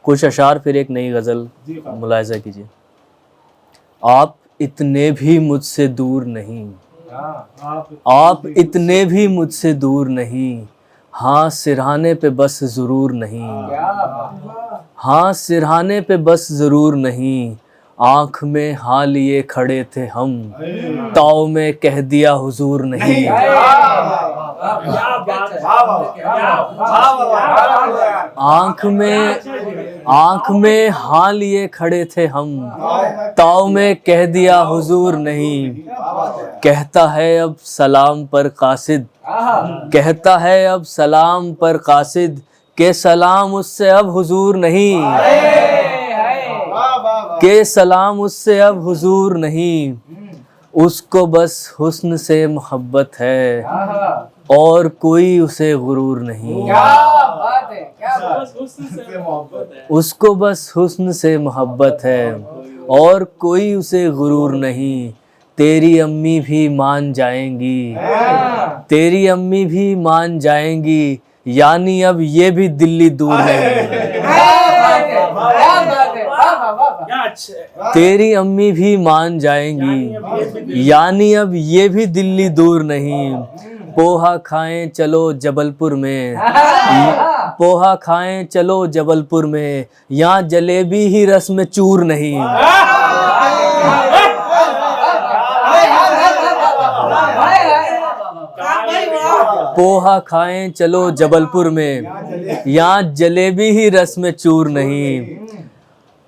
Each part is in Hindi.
कुछ अशार फिर एक नई गज़ल मुलाहिज़ा कीजिए। आप इतने भी मुझसे दूर नहीं, आप इतने भी मुझसे दूर नहीं, हाँ सिरहाने पे बस ज़रूर नहीं, हाँ सिरहाने पे बस ज़रूर नहीं, आँख में हाँ लिए खड़े थे हम, ताव में कह दिया हुजूर नहीं। आँख में हाँ लिए खड़े थे हम, ताव में कह दिया हुजूर नहीं। कहता है अब सलाम पर कासिद, कहता है अब सलाम पर कासिद, के सलाम उससे अब हुजूर नहीं, के सलाम उससे अब हुजूर नहीं। उसको बस हुस्न से मोहब्बत है, और कोई उसे गुरूर नहीं। उसको बस हुस्न से मोहब्बत है, और कोई उसे गुरूर नहीं। तेरी अम्मी भी मान जाएंगी, तेरी अम्मी भी मान जाएंगी, यानी अब ये भी दिल्ली दूर नहीं। तेरी अम्मी भी मान जाएंगी, यानी अब ये भी दिल्ली दूर नहीं। पोहा खाएं चलो जबलपुर में, पोहा खाएं चलो जबलपुर में, यहाँ जलेबी ही रस में चूर नहीं। पोहा खाएं चलो जबलपुर में, यहाँ जलेबी ही रस में चूर नहीं।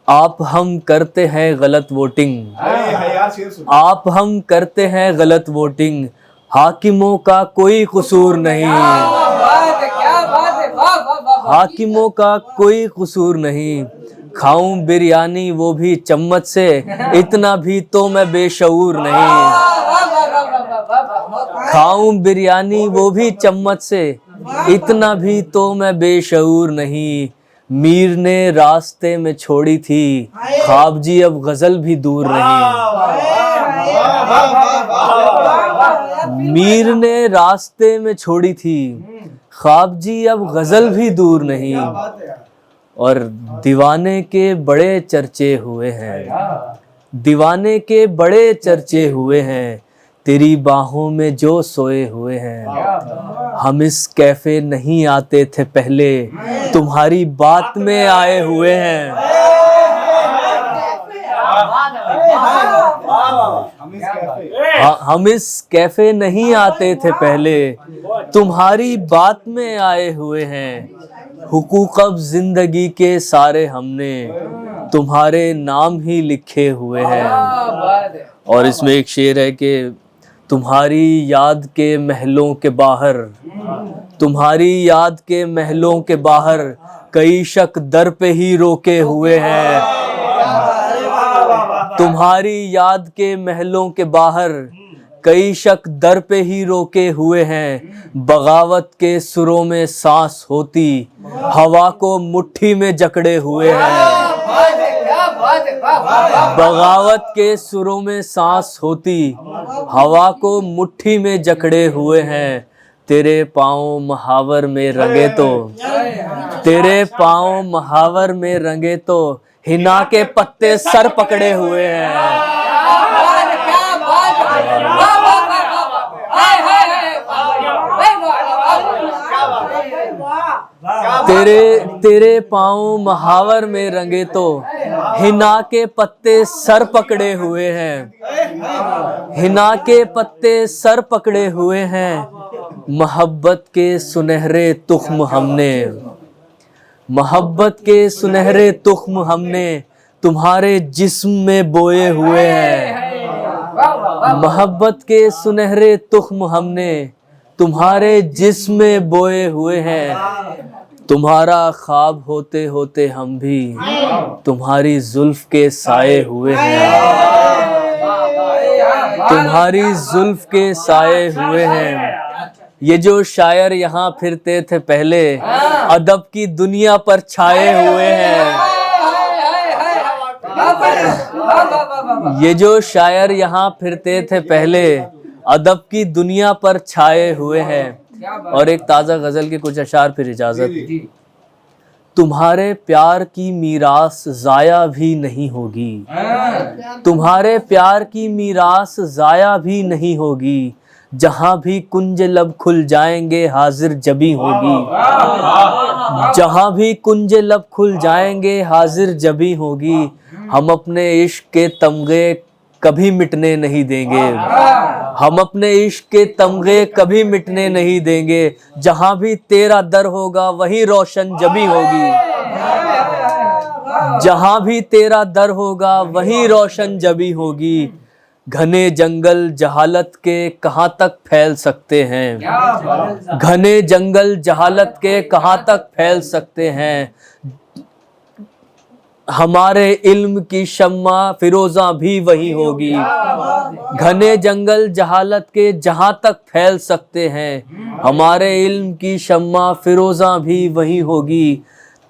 आप हम करते हैं गलत वोटिंग, आप हम करते हैं गलत वोटिंग, हाकिमों का कोई कसूर नहीं, हाकिमों का कोई कसूर नहीं। खाऊं बिरयानी वो भी चम्मच से, इतना भी तो मैं बेशऊर नहीं। खाऊं बिरयानी वो भी चम्मच से, इतना भी तो मैं बेशऊर नहीं। मीर ने रास्ते में छोड़ी थी ख्वाबजी, अब गजल भी दूर नहीं। मीर ने रास्ते में छोड़ी थी ख्वाबजी, अब गजल भी दूर नहीं। और दीवाने के बड़े चर्चे हुए हैं, दीवाने के बड़े चर्चे हुए हैं, तेरी बाहों में जो सोए हुए हैं। हम इस कैफे नहीं आते थे पहले, तुम्हारी बात में आए हुए हैं। हम इस कैफे नहीं आते थे पहले, तुम्हारी बात में आए हुए हैं। हुकूक अब जिंदगी के सारे हमने तुम्हारे नाम ही लिखे हुए हैं। और इसमें एक शेर है कि तुम्हारी याद के महलों के बाहर, तुम्हारी याद के महलों के बाहर, कई शक दर पे ही रोके हुए हैं। तुम्हारी याद के महलों के बाहर, कई शक दर पे ही रोके हुए हैं। बगावत के सुरों में सांस होती, हवा को मुट्ठी में जकड़े हुए हैं। बगावत के सुरों में सांस होती, हवा को मुट्ठी में जकड़े हुए हैं। तेरे पाँव महावर में रंगे तो, तेरे पाँव महावर में रंगे तो, हिना के पत्ते सर पकड़े हुए हैं। तेरे पाँव महावर में रंगे तो, हिना के पत्ते सर पकड़े हुए हैं। हिना के पत्ते सर पकड़े हुए हैं। मोहब्बत के सुनहरे तुख्म हमने, मोहब्बत के सुनहरे तुख्म हमने तुम्हारे जिस्म में बोए हुए हैं। मोहब्बत के सुनहरे तुख्म हमने तुम्हारे जिस्म में बोए हुए हैं। तुम्हारा ख्वाब होते होते हम भी तुम्हारी जुल्फ के साए हुए हैं। तुम्हारी जुल्फ के साए हुए हैं। ये जो शायर यहाँ फिरते थे पहले, अदब की दुनिया पर छाए हुए हैं। ये जो शायर यहाँ फिरते थे पहले, अदब की दुनिया पर छाए हुए हैं। और एक ताज़ा गज़ल के कुछ अशार फिर इजाज़त। तुम्हारे प्यार की मीरास जाया भी नहीं होगी, तुम्हारे प्यार की मीरास जाया भी नहीं होगी। जहां भी कुंज लब खुल जाएंगे हाजिर जबी होगी, जहां भी कुंज लब खुल जाएंगे हाजिर जबी होगी। हम अपने इश्क के तमगे कभी मिटने नहीं देंगे, हम अपने इश्क के तमगे कभी मिटने नहीं देंगे। जहां भी तेरा दर होगा वहीं रोशन जबी होगी, जहां भी तेरा दर होगा वहीं रोशन जबी होगी। घने जंगल जहालत के कहाँ तक फैल सकते हैं, घने जंगल जहालत के कहाँ तक फैल सकते हैं। हमारे इल्म की शम्मा फिरोजा भी वही होगी, घने जंगल जहालत के जहां तक फैल सकते हैं। हमारे इल्म की शम्मा फिरोजा भी वही होगी।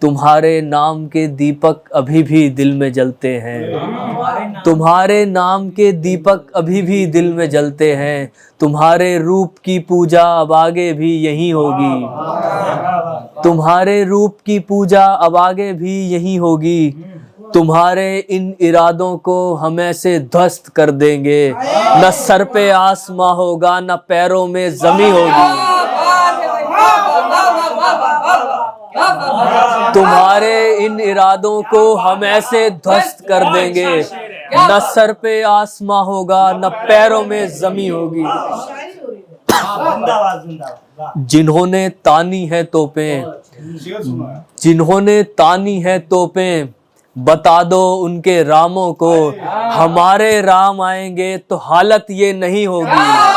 तुम्हारे नाम के दीपक अभी भी दिल में जलते हैं, तुम्हारे नाम के दीपक अभी भी दिल में जलते हैं। तुम्हारे रूप की पूजा अब आगे भी यही होगी, तुम्हारे रूप की पूजा अब आगे भी यही होगी। तुम्हारे इन इरादों को हम ऐसे ध्वस्त कर देंगे, न सर पे आसमां होगा न पैरों में जमी होगी। तुम्हारे इन इरादों को हम ऐसे ध्वस्त कर देंगे, न सर पे आसमां होगा न पैरों में जमी होगी। जिन्होंने तानी है तोपें, जिन्होंने तानी है तोपें, बता दो उनके रामों को। हमारे राम आएंगे तो हालत ये नहीं होगी,